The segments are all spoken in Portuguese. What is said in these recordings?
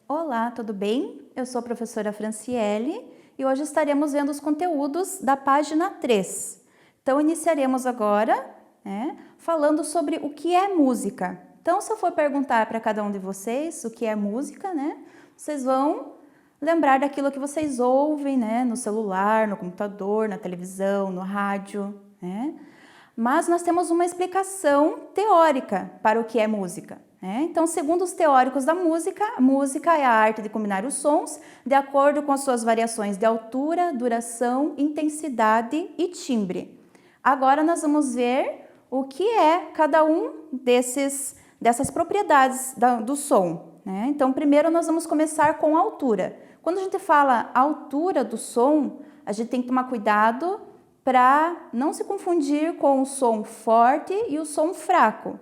Olá, tudo bem? Eu sou a professora Franciele e hoje estaremos vendo os conteúdos da página 3. Então, iniciaremos agora, falando sobre o que é música. Então, se eu for perguntar para cada um de vocês o que é música, vocês vão lembrar daquilo que vocês ouvem, no celular, no computador, na televisão, no rádio, Mas nós temos uma explicação teórica para o que é música. Então, segundo os teóricos da música, a música é a arte de combinar os sons de acordo com as suas variações de altura, duração, intensidade e timbre. Agora nós vamos ver o que é cada um dessas propriedades do som. Então, primeiro nós vamos começar com a altura. Quando a gente fala altura do som, a gente tem que tomar cuidado para não se confundir com o som forte e o som fraco.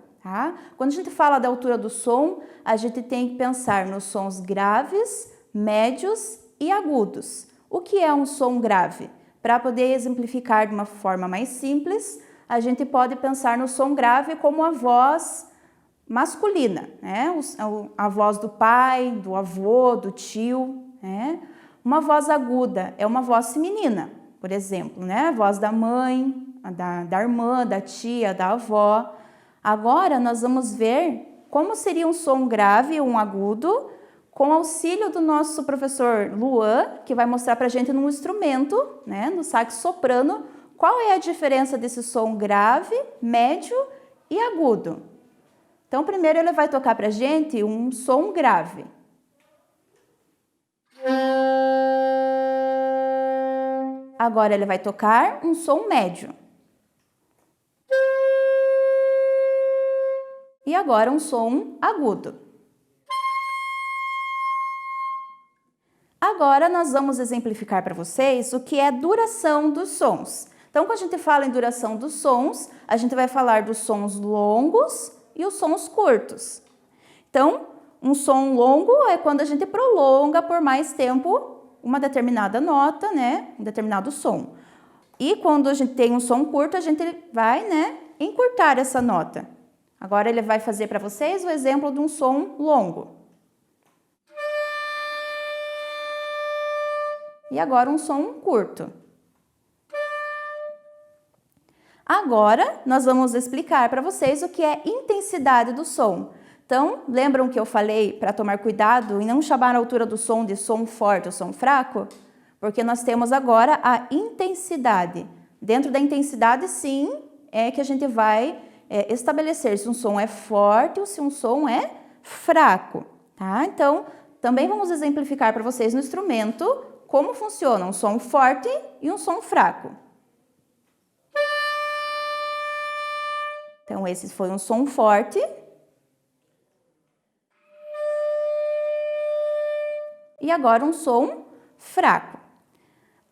Quando a gente fala da altura do som, a gente tem que pensar nos sons graves, médios e agudos. O que é um som grave? Para poder exemplificar de uma forma mais simples, a gente pode pensar no som grave como a voz masculina, a voz do pai, do avô, do tio. Uma voz aguda é uma voz feminina, por exemplo, a voz da mãe, da irmã, da tia, da avó. Agora nós vamos ver como seria um som grave ou um agudo com auxílio do nosso professor Luan, que vai mostrar para a gente num instrumento, no sax soprano, qual é a diferença desse som grave, médio e agudo. Então, primeiro ele vai tocar para a gente um som grave. Agora ele vai tocar um som médio. E agora um som agudo. Agora nós vamos exemplificar para vocês o que é duração dos sons. Então, quando a gente fala em duração dos sons, a gente vai falar dos sons longos e os sons curtos. Então, um som longo é quando a gente prolonga por mais tempo uma determinada nota, um determinado som. E quando a gente tem um som curto, a gente vai, encurtar essa nota. Agora ele vai fazer para vocês o exemplo de um som longo. E agora um som curto. Agora nós vamos explicar para vocês o que é intensidade do som. Então, lembram que eu falei para tomar cuidado e não chamar a altura do som de som forte ou som fraco? Porque nós temos agora a intensidade. Dentro da intensidade, sim, é que a gente vai estabelecer se um som é forte ou se um som é fraco. Então, também vamos exemplificar para vocês no instrumento como funciona um som forte e um som fraco. Então, esse foi um som forte. E agora um som fraco.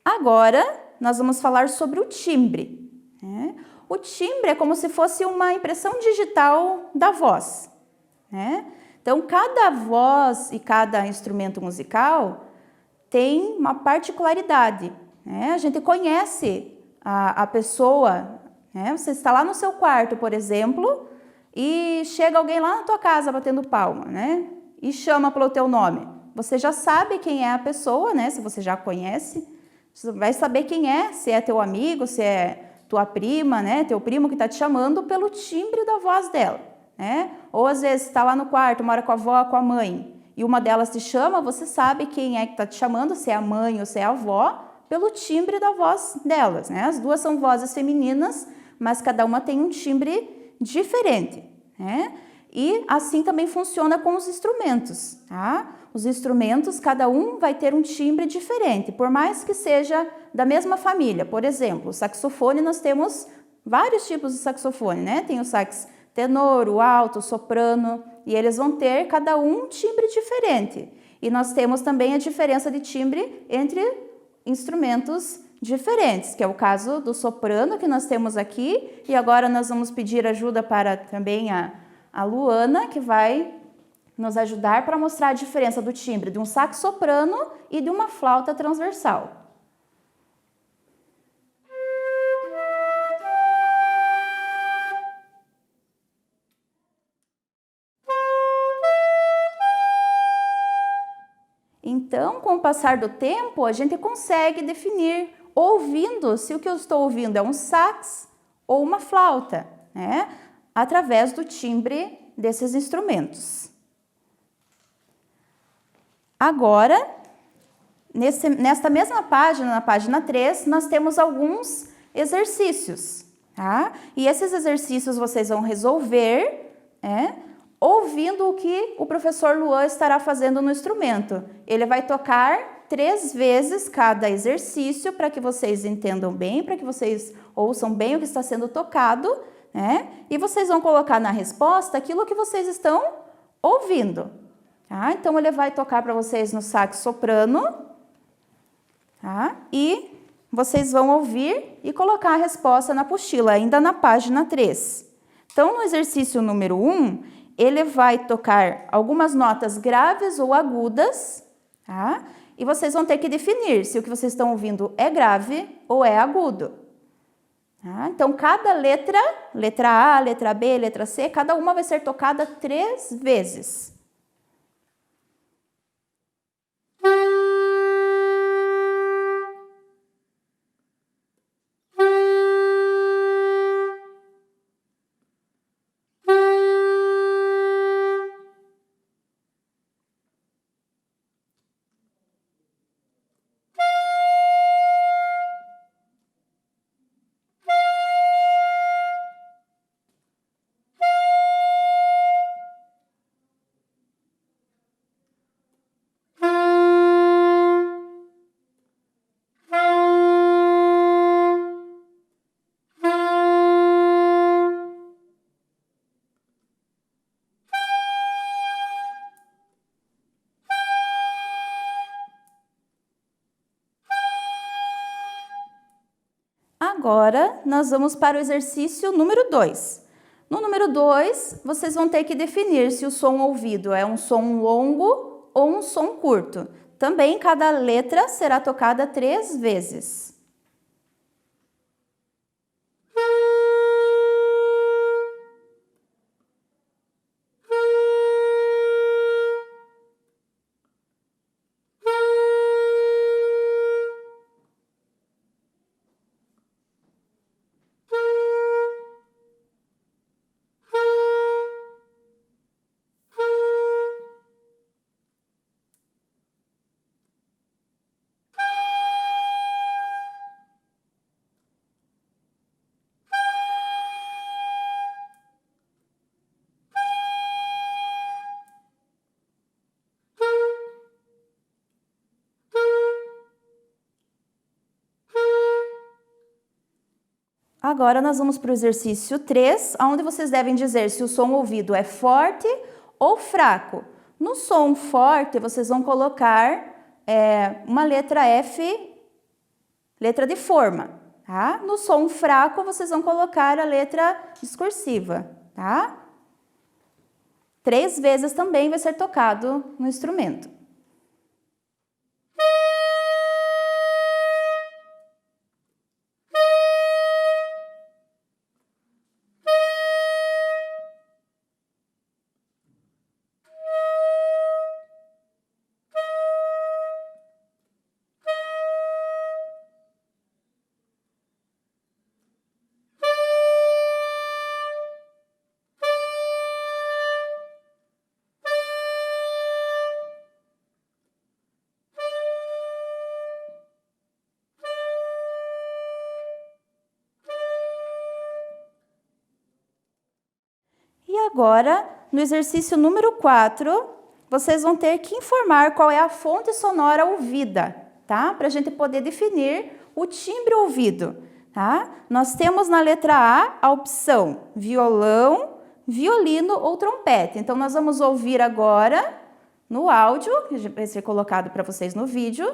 Agora, nós vamos falar sobre o timbre. O timbre é como se fosse uma impressão digital da voz. Então, cada voz e cada instrumento musical tem uma particularidade. A gente conhece a pessoa. Você está lá no seu quarto, por exemplo, e chega alguém lá na tua casa batendo palma, e chama pelo teu nome. Você já sabe quem é a pessoa, se você já conhece, você vai saber quem é, se é teu amigo, se é tua prima, teu primo que está te chamando pelo timbre da voz dela. Ou às vezes está lá no quarto, mora com a avó, com a mãe, e uma delas te chama, você sabe quem é que está te chamando, se é a mãe ou se é a avó, pelo timbre da voz delas. As duas são vozes femininas, mas cada uma tem um timbre diferente. E assim também funciona com os instrumentos. Os instrumentos, cada um vai ter um timbre diferente, por mais que seja da mesma família. Por exemplo, o saxofone, nós temos vários tipos de saxofone, Tem o sax tenor, o alto, o soprano, e eles vão ter cada um timbre diferente. E nós temos também a diferença de timbre entre instrumentos diferentes, que é o caso do soprano que nós temos aqui, e agora nós vamos pedir ajuda para também a Luana, que vai nos ajudar para mostrar a diferença do timbre de um sax soprano e de uma flauta transversal. Então, com o passar do tempo, a gente consegue definir, ouvindo, se o que eu estou ouvindo é um sax ou uma flauta, né? Através do timbre desses instrumentos. Agora, nesta mesma página, na página 3, nós temos alguns exercícios, tá? E esses exercícios vocês vão resolver, ouvindo o que o professor Luan estará fazendo no instrumento. Ele vai tocar 3 vezes cada exercício para que vocês entendam bem, para que vocês ouçam bem o que está sendo tocado, né? E vocês vão colocar na resposta aquilo que vocês estão ouvindo. Tá? Então, ele vai tocar para vocês no sax soprano, tá? E vocês vão ouvir e colocar a resposta na apostila, ainda na página 3. Então, no exercício número 1, ele vai tocar algumas notas graves ou agudas, tá? E vocês vão ter que definir se o que vocês estão ouvindo é grave ou é agudo. Tá? Então, cada letra A, letra B, letra C, cada uma vai ser tocada 3 vezes. Agora, nós vamos para o exercício número 2. No número 2, vocês vão ter que definir se o som ouvido é um som longo ou um som curto. Também, cada letra será tocada 3 vezes. Agora, nós vamos para o exercício 3, onde vocês devem dizer se o som ouvido é forte ou fraco. No som forte, vocês vão colocar uma letra F, letra de forma. Tá? No som fraco, vocês vão colocar a letra discursiva. Tá? 3 vezes também vai ser tocado no instrumento. E agora, no exercício número 4, vocês vão ter que informar qual é a fonte sonora ouvida, tá? Para a gente poder definir o timbre ouvido, tá? Nós temos na letra A a opção violão, violino ou trompete. Então, nós vamos ouvir agora no áudio, que vai ser colocado para vocês no vídeo,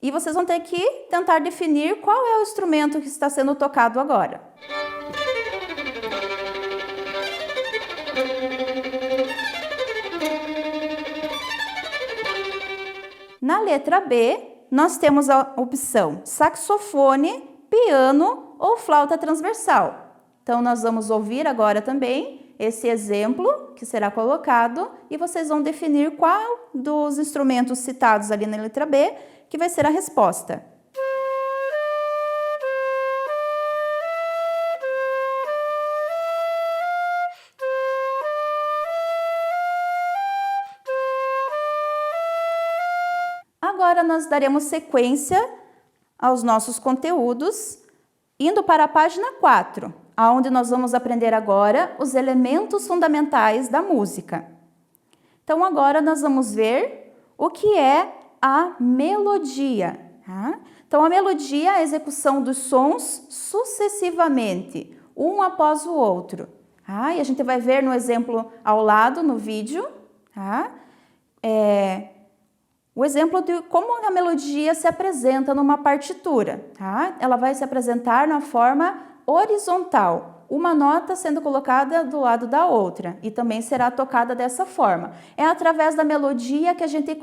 e vocês vão ter que tentar definir qual é o instrumento que está sendo tocado agora. Na letra B, nós temos a opção saxofone, piano ou flauta transversal. Então, nós vamos ouvir agora também esse exemplo que será colocado e vocês vão definir qual dos instrumentos citados ali na letra B que vai ser a resposta. Agora nós daremos sequência aos nossos conteúdos, indo para a página 4, onde nós vamos aprender agora os elementos fundamentais da música. Então agora nós vamos ver o que é a melodia. Tá? Então a melodia é a execução dos sons sucessivamente, um após o outro. Tá? E a gente vai ver no exemplo ao lado, no vídeo, tá? O exemplo de como a melodia se apresenta numa partitura. Tá? Ela vai se apresentar na forma horizontal, uma nota sendo colocada do lado da outra e também será tocada dessa forma. É através da melodia que a gente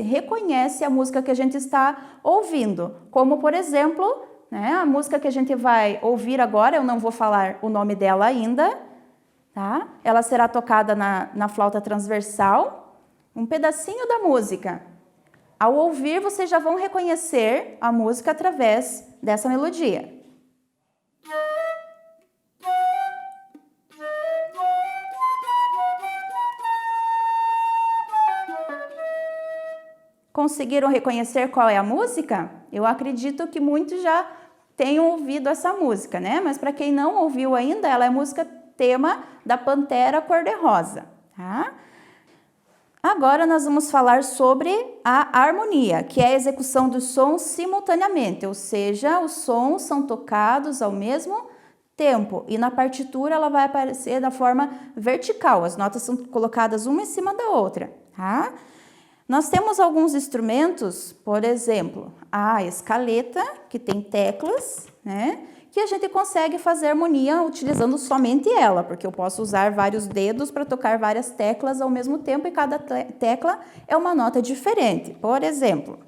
reconhece a música que a gente está ouvindo, como por exemplo, né, a música que a gente vai ouvir agora, eu não vou falar o nome dela ainda, tá? Ela será tocada na flauta transversal. Um pedacinho da música. Ao ouvir, vocês já vão reconhecer a música através dessa melodia. Conseguiram reconhecer qual é a música? Eu acredito que muitos já tenham ouvido essa música, né? Mas para quem não ouviu ainda, ela é música tema da Pantera Cor-de-Rosa, tá? Agora nós vamos falar sobre a harmonia, que é a execução dos sons simultaneamente, ou seja, os sons são tocados ao mesmo tempo e na partitura ela vai aparecer da forma vertical, as notas são colocadas uma em cima da outra. Tá? Nós temos alguns instrumentos, por exemplo, a escaleta, que tem teclas, né? Que a gente consegue fazer harmonia utilizando somente ela, porque eu posso usar vários dedos para tocar várias teclas ao mesmo tempo e cada tecla é uma nota diferente. Por exemplo,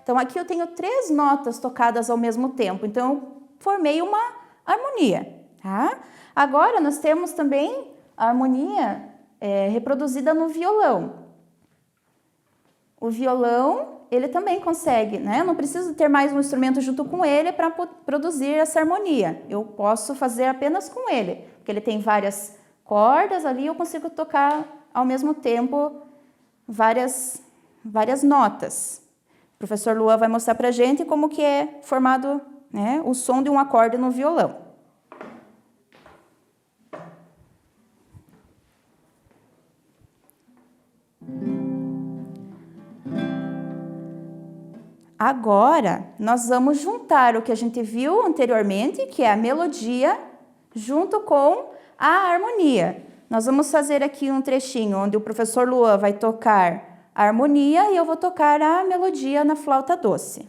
então aqui eu tenho 3 notas tocadas ao mesmo tempo, então eu formei uma harmonia, tá? Agora, nós temos também a harmonia reproduzida no violão. O violão, ele também consegue, né? Eu não preciso ter mais um instrumento junto com ele para produzir essa harmonia. Eu posso fazer apenas com ele, porque ele tem várias cordas ali, eu consigo tocar ao mesmo tempo várias notas. O professor Luan vai mostrar para a gente como que é formado, né, o som de um acorde no violão. Agora, nós vamos juntar o que a gente viu anteriormente, que é a melodia, junto com a harmonia. Nós vamos fazer aqui um trechinho onde o professor Luan vai tocar a harmonia e eu vou tocar a melodia na flauta doce.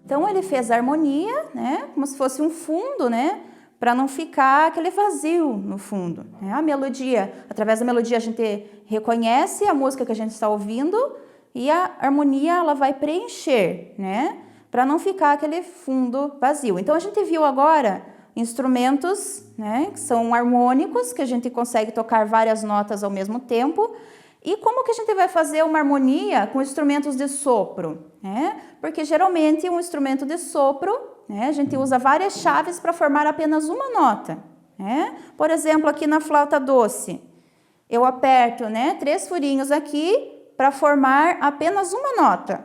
Então, ele fez a harmonia, né, como se fosse um fundo, né, para não ficar aquele vazio no fundo. Né? A melodia, através da melodia a gente reconhece a música que a gente está ouvindo e a harmonia ela vai preencher, né, para não ficar aquele fundo vazio. Então, a gente viu agora instrumentos, né, que são harmônicos, que a gente consegue tocar várias notas ao mesmo tempo. E como que a gente vai fazer uma harmonia com instrumentos de sopro? Né? Porque geralmente um instrumento de sopro, né, a gente usa várias chaves para formar apenas uma nota. Né? Por exemplo, aqui na flauta doce, eu aperto, né, 3 furinhos aqui para formar apenas uma nota.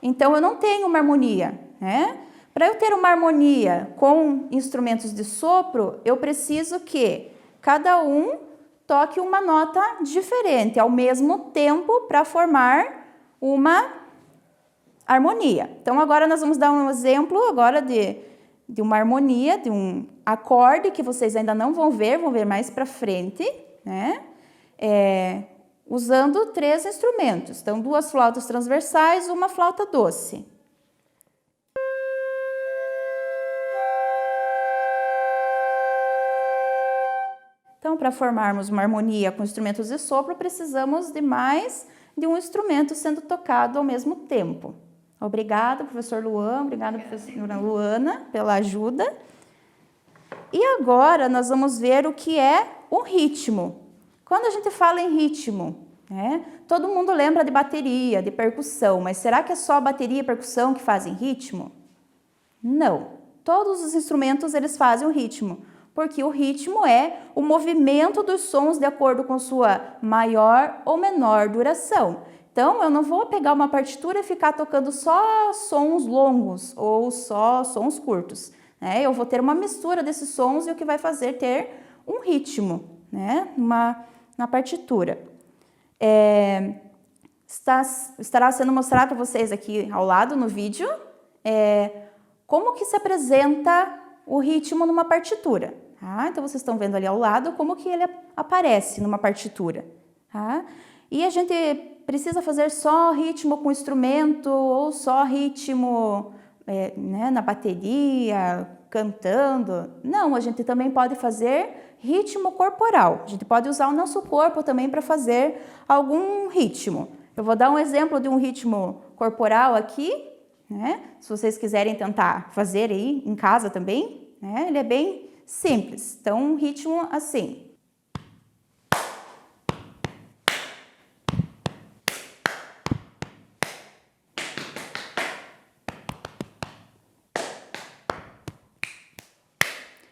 Então, eu não tenho uma harmonia. Né? Para eu ter uma harmonia com instrumentos de sopro, eu preciso que cada um toque uma nota diferente ao mesmo tempo para formar uma harmonia. Então, agora nós vamos dar um exemplo agora de uma harmonia, de um acorde que vocês ainda não vão ver mais para frente, né? Usando 3 instrumentos. Então, 2 flautas transversais, uma flauta doce. Então, para formarmos uma harmonia com instrumentos de sopro, precisamos de mais de um instrumento sendo tocado ao mesmo tempo. Obrigada, professor Luan, obrigada, professora Luana, pela ajuda. E agora nós vamos ver o que é o ritmo. Quando a gente fala em ritmo, todo mundo lembra de bateria, de percussão, mas será que é só bateria e percussão que fazem ritmo? Não. Todos os instrumentos eles fazem o ritmo, porque o ritmo é o movimento dos sons de acordo com sua maior ou menor duração. Então, eu não vou pegar uma partitura e ficar tocando só sons longos ou só sons curtos. Eu vou ter uma mistura desses sons e o que vai fazer ter um ritmo, na partitura. Estará sendo mostrado para vocês aqui ao lado no vídeo como que se apresenta o ritmo numa partitura. Então, vocês estão vendo ali ao lado como que ele aparece numa partitura. E a gente precisa fazer só ritmo com instrumento ou só ritmo na bateria, cantando. Não, a gente também pode fazer ritmo corporal. A gente pode usar o nosso corpo também para fazer algum ritmo. Eu vou dar um exemplo de um ritmo corporal aqui, se vocês quiserem tentar fazer aí em casa também, ele é bem simples. Então, um ritmo assim.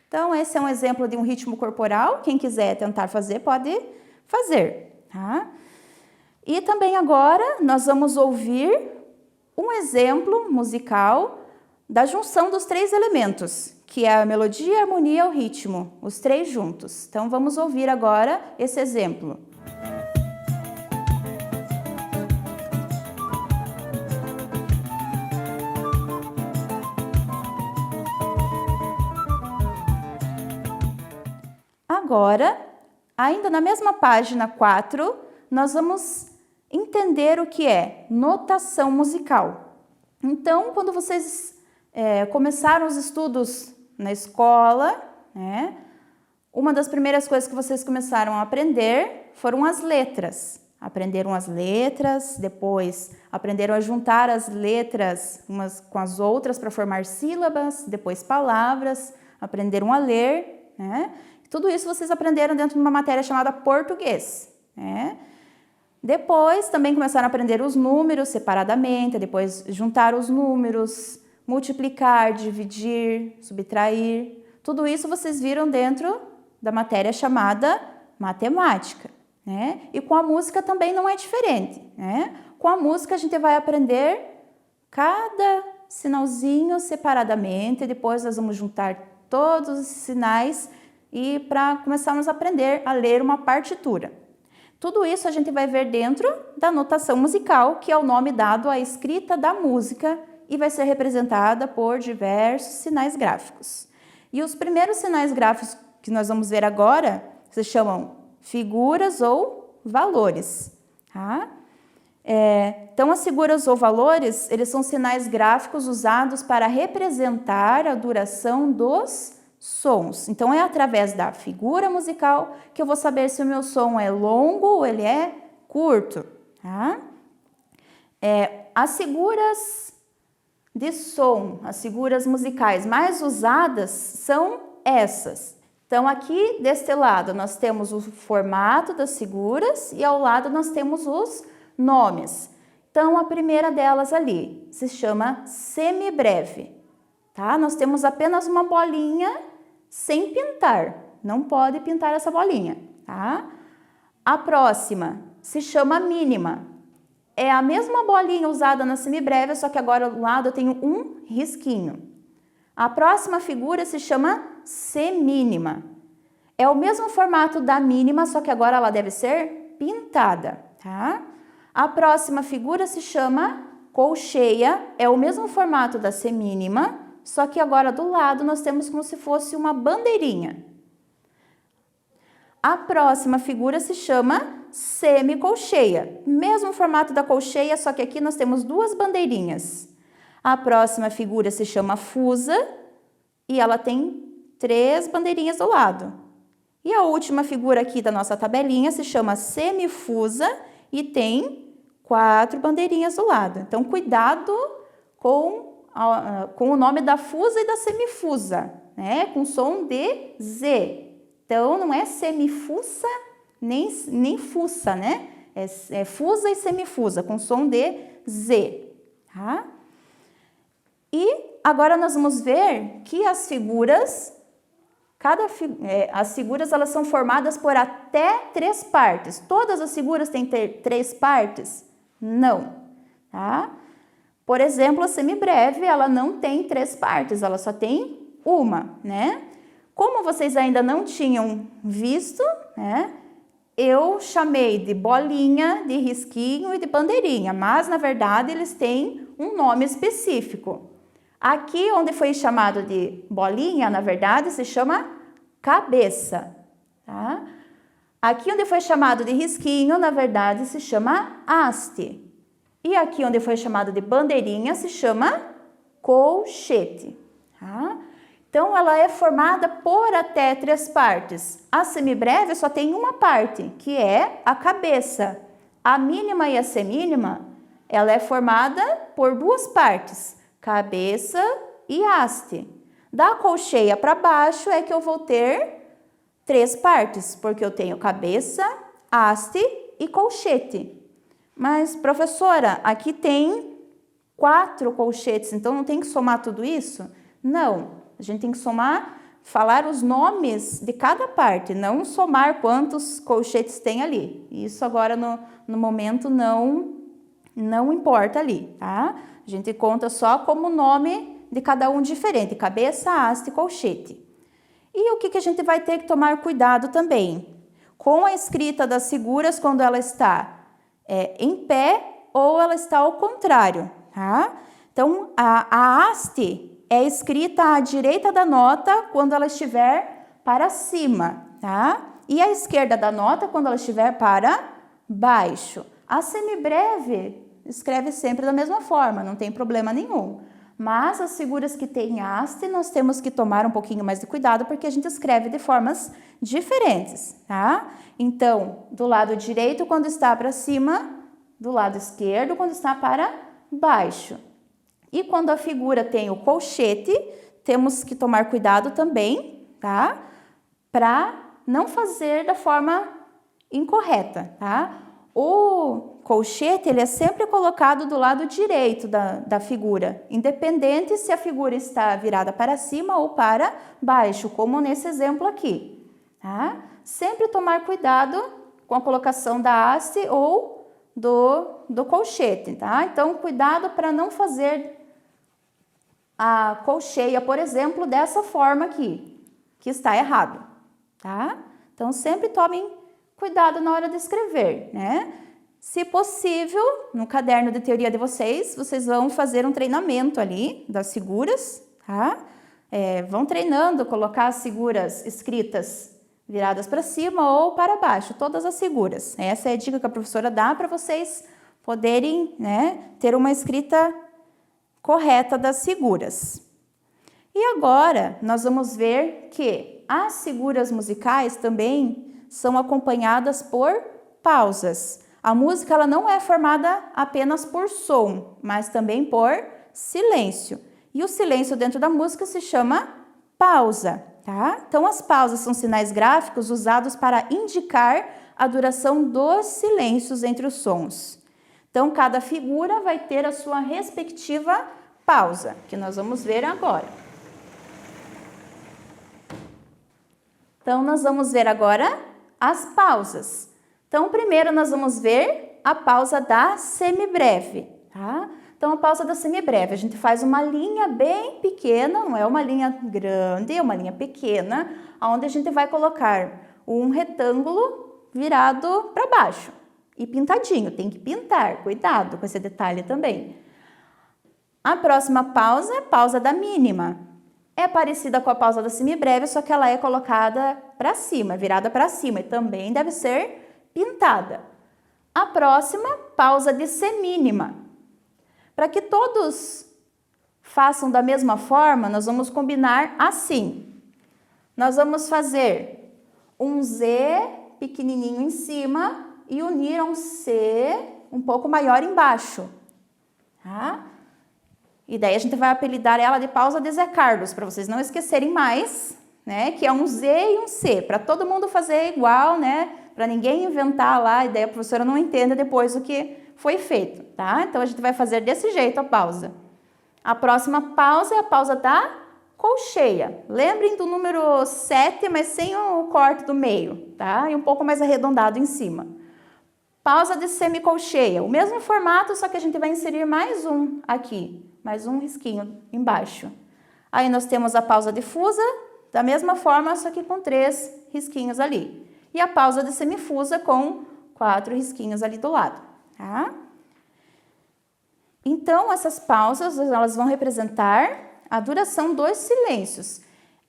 Então, esse é um exemplo de um ritmo corporal. Quem quiser tentar fazer, pode fazer. E também agora nós vamos ouvir um exemplo musical da junção dos 3 elementos, que é a melodia, a harmonia e o ritmo, os 3 juntos. Então, vamos ouvir agora esse exemplo. Agora, ainda na mesma página 4, nós vamos entender o que é notação musical. Então, quando vocês começaram os estudos na escola, uma das primeiras coisas que vocês começaram a aprender foram as letras. Aprenderam as letras, depois aprenderam a juntar as letras umas com as outras para formar sílabas, depois palavras, aprenderam a ler, Tudo isso vocês aprenderam dentro de uma matéria chamada português, Depois também começaram a aprender os números separadamente, depois juntar os números, multiplicar, dividir, subtrair. Tudo isso vocês viram dentro da matéria chamada matemática, E com a música também não é diferente, Com a música a gente vai aprender cada sinalzinho separadamente, depois nós vamos juntar todos os sinais e para começarmos a aprender a ler uma partitura. Tudo isso a gente vai ver dentro da notação musical, que é o nome dado à escrita da música e vai ser representada por diversos sinais gráficos. E os primeiros sinais gráficos que nós vamos ver agora se chamam figuras ou valores. Então, as figuras ou valores, eles são sinais gráficos usados para representar a duração dos sons. Então, é através da figura musical que eu vou saber se o meu som é longo ou ele é curto. As figuras de som, as figuras musicais mais usadas são essas. Então, aqui deste lado nós temos o formato das figuras e ao lado nós temos os nomes. Então, a primeira delas ali se chama semibreve. Nós temos apenas uma bolinha sem pintar, não pode pintar essa bolinha, A próxima se chama mínima, é a mesma bolinha usada na semibreve, só que agora ao lado eu tenho um risquinho. A próxima figura se chama semínima, é o mesmo formato da mínima, só que agora ela deve ser pintada, A próxima figura se chama Colcheia é o mesmo formato da semínima, só que agora do lado nós temos como se fosse uma bandeirinha. A próxima figura se chama semicolcheia. Mesmo formato da colcheia, só que aqui nós temos duas bandeirinhas. A próxima figura se chama fusa e ela tem 3 bandeirinhas do lado. E a última figura aqui da nossa tabelinha se chama semifusa e tem 4 bandeirinhas do lado. Então, cuidado com o nome da fusa e da semifusa, né? Com som de Z. Então, não é semifusa nem fuça, né? É fusa e semifusa, com som de Z, tá? E agora nós vamos ver que as figuras, as figuras elas são formadas por até 3 partes. Todas as figuras têm 3 partes? Não, tá? Por exemplo, a semibreve, ela não tem 3 partes, ela só tem uma, né? Como vocês ainda não tinham visto, né? Eu chamei de bolinha, de risquinho e de bandeirinha, mas na verdade eles têm um nome específico. Aqui onde foi chamado de bolinha, na verdade se chama cabeça, tá? Aqui onde foi chamado de risquinho, na verdade se chama haste. E aqui onde foi chamado de bandeirinha se chama colchete, tá? Então, ela é formada por até 3 partes. A semibreve só tem uma parte, que é a cabeça. A mínima e a semínima, ela é formada por 2 partes, cabeça e haste. Da colcheia para baixo é que eu vou ter 3 partes, porque eu tenho cabeça, haste e colchete. Mas, professora, aqui tem 4 colchetes, então não tem que somar tudo isso? Não. A gente tem que somar, falar os nomes de cada parte, não somar quantos colchetes tem ali. Isso agora no momento não importa ali, tá? A gente conta só como nome de cada um diferente, cabeça, haste e colchete. E o que a gente vai ter que tomar cuidado também? Com a escrita das figuras quando ela está em pé ou ela está ao contrário, tá? Então, a haste é escrita à direita da nota quando ela estiver para cima, tá? E à esquerda da nota quando ela estiver para baixo. A semibreve escreve sempre da mesma forma, não tem problema nenhum. Mas as figuras que têm haste, nós temos que tomar um pouquinho mais de cuidado porque a gente escreve de formas diferentes, tá? Então, do lado direito quando está para cima, do lado esquerdo quando está para baixo. E quando a figura tem o colchete, temos que tomar cuidado também, tá? Para não fazer da forma incorreta, tá? O colchete, ele é sempre colocado do lado direito da figura, independente se a figura está virada para cima ou para baixo, como nesse exemplo aqui, tá? Sempre tomar cuidado com a colocação da haste ou do colchete, tá? Então, cuidado para não fazer a colcheia, por exemplo, dessa forma aqui, que está errado, tá? Então, sempre tomem cuidado na hora de escrever, né? Se possível, no caderno de teoria de vocês vão fazer um treinamento ali das figuras, tá? Vão treinando, colocar as figuras escritas viradas para cima ou para baixo, todas as figuras. Essa é a dica que a professora dá para vocês poderem, né, ter uma escrita correta das figuras. E agora nós vamos ver que as figuras musicais também são acompanhadas por pausas. A música ela não é formada apenas por som, mas também por silêncio. E o silêncio dentro da música se chama pausa, tá? Então as pausas são sinais gráficos usados para indicar a duração dos silêncios entre os sons. Então, cada figura vai ter a sua respectiva pausa, que nós vamos ver agora. Então, nós vamos ver agora as pausas. Então, primeiro nós vamos ver a pausa da semibreve, tá? Então, a pausa da semibreve, a gente faz uma linha bem pequena, não é uma linha grande, é uma linha pequena, onde a gente vai colocar um retângulo virado para baixo. E pintadinho, tem que pintar, cuidado com esse detalhe também. A próxima pausa é a pausa da mínima. É parecida com a pausa da semibreve, só que ela é colocada para cima, virada para cima e também deve ser pintada. A próxima, pausa de semínima. Para que todos façam da mesma forma, nós vamos combinar assim. Nós vamos fazer um Z pequenininho em cima e unir a um C um pouco maior embaixo. Tá? E daí a gente vai apelidar ela de pausa de Zé Carlos, para vocês não esquecerem mais, né? Que é um Z e um C, para todo mundo fazer igual, né? Para ninguém inventar lá, e daí a professora não entenda depois o que foi feito, tá? Então a gente vai fazer desse jeito a pausa. A próxima pausa é a pausa da colcheia. Lembrem do número 7, mas sem o corte do meio, tá? E um pouco mais arredondado em cima. Pausa de semicolcheia. O mesmo formato, só que a gente vai inserir mais um aqui, mais um risquinho embaixo. Aí nós temos a pausa difusa, da mesma forma, só que com 3 risquinhos ali. E a pausa de semifusa com 4 risquinhos ali do lado, tá? Então, essas pausas, elas vão representar a duração dos silêncios.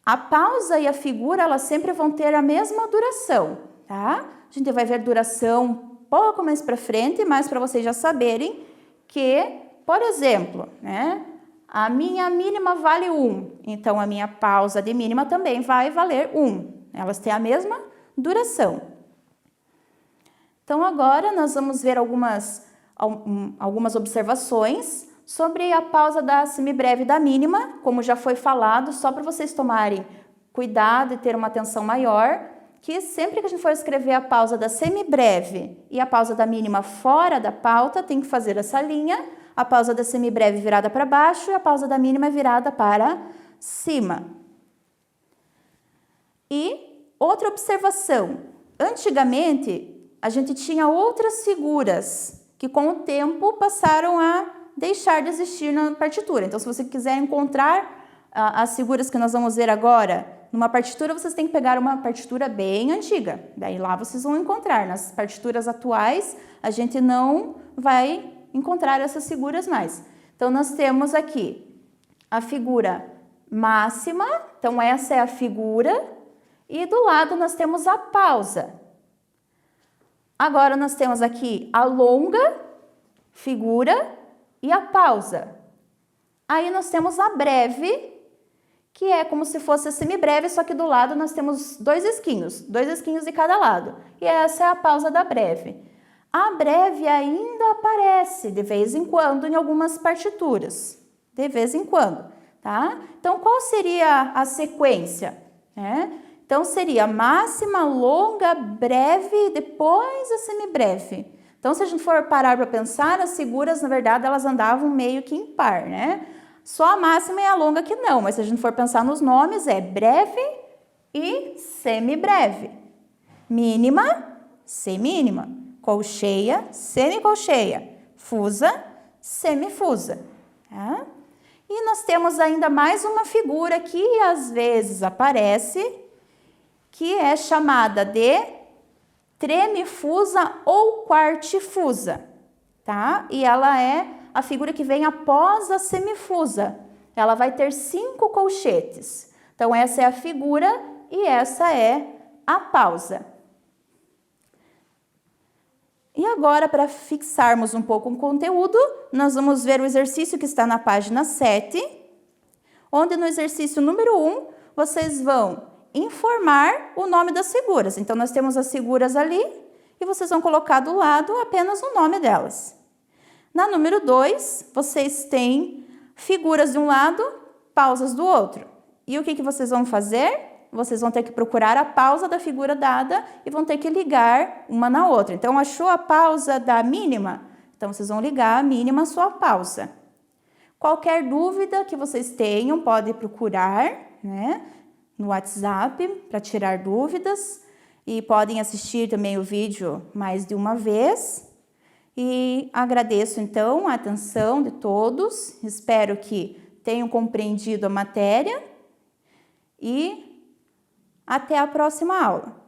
A pausa e a figura, elas sempre vão ter a mesma duração, tá? A gente vai ver duração um pouco mais para frente, mas para vocês já saberem que, por exemplo, né? A minha mínima vale 1, então a minha pausa de mínima também vai valer 1. Elas têm a mesma duração. Então, agora nós vamos ver algumas observações sobre a pausa da semibreve e da mínima, como já foi falado, só para vocês tomarem cuidado e ter uma atenção maior, que sempre que a gente for escrever a pausa da semibreve e a pausa da mínima fora da pauta, tem que fazer essa linha, a pausa da semibreve virada para baixo e a pausa da mínima virada para cima. E outra observação, antigamente a gente tinha outras figuras que com o tempo passaram a deixar de existir na partitura. Então, se você quiser encontrar as figuras que nós vamos ver agora numa partitura, vocês têm que pegar uma partitura bem antiga. Daí lá vocês vão encontrar. Nas partituras atuais, a gente não vai encontrar essas figuras mais. Então, nós temos aqui a figura máxima. Então, essa é a figura. E do lado nós temos a pausa. Agora, nós temos aqui a longa figura e a pausa. Aí nós temos a breve, que é como se fosse a semibreve, só que do lado nós temos 2 esquinhos de cada lado. E essa é a pausa da breve. A breve ainda aparece de vez em quando em algumas partituras. De vez em quando, tá? Então, qual seria a sequência? Então, seria máxima, longa, breve e depois a semibreve. Então, se a gente for parar para pensar, as figuras, na verdade, elas andavam meio que em par, né? Só a máxima e a longa que não, mas se a gente for pensar nos nomes, é breve e semibreve. Mínima, semínima. Colcheia, semicolcheia. Fusa, semifusa. Tá? E nós temos ainda mais uma figura que às vezes aparece, que é chamada de tremifusa ou quartifusa, tá? E ela é a figura que vem após a semifusa. Ela vai ter 5 colchetes. Então, essa é a figura e essa é a pausa. E agora, para fixarmos um pouco o conteúdo, nós vamos ver o exercício que está na página 7, onde no exercício número 1, vocês vão informar o nome das figuras. Então, nós temos as figuras ali e vocês vão colocar do lado apenas o nome delas. Na número 2, vocês têm figuras de um lado, pausas do outro. E o que vocês vão fazer? Vocês vão ter que procurar a pausa da figura dada e vão ter que ligar uma na outra. Então, achou a pausa da mínima? Então, vocês vão ligar a mínima à sua pausa. Qualquer dúvida que vocês tenham, pode procurar, né, no WhatsApp para tirar dúvidas. E podem assistir também o vídeo mais de uma vez. E agradeço, então, a atenção de todos. Espero que tenham compreendido a matéria. E até a próxima aula.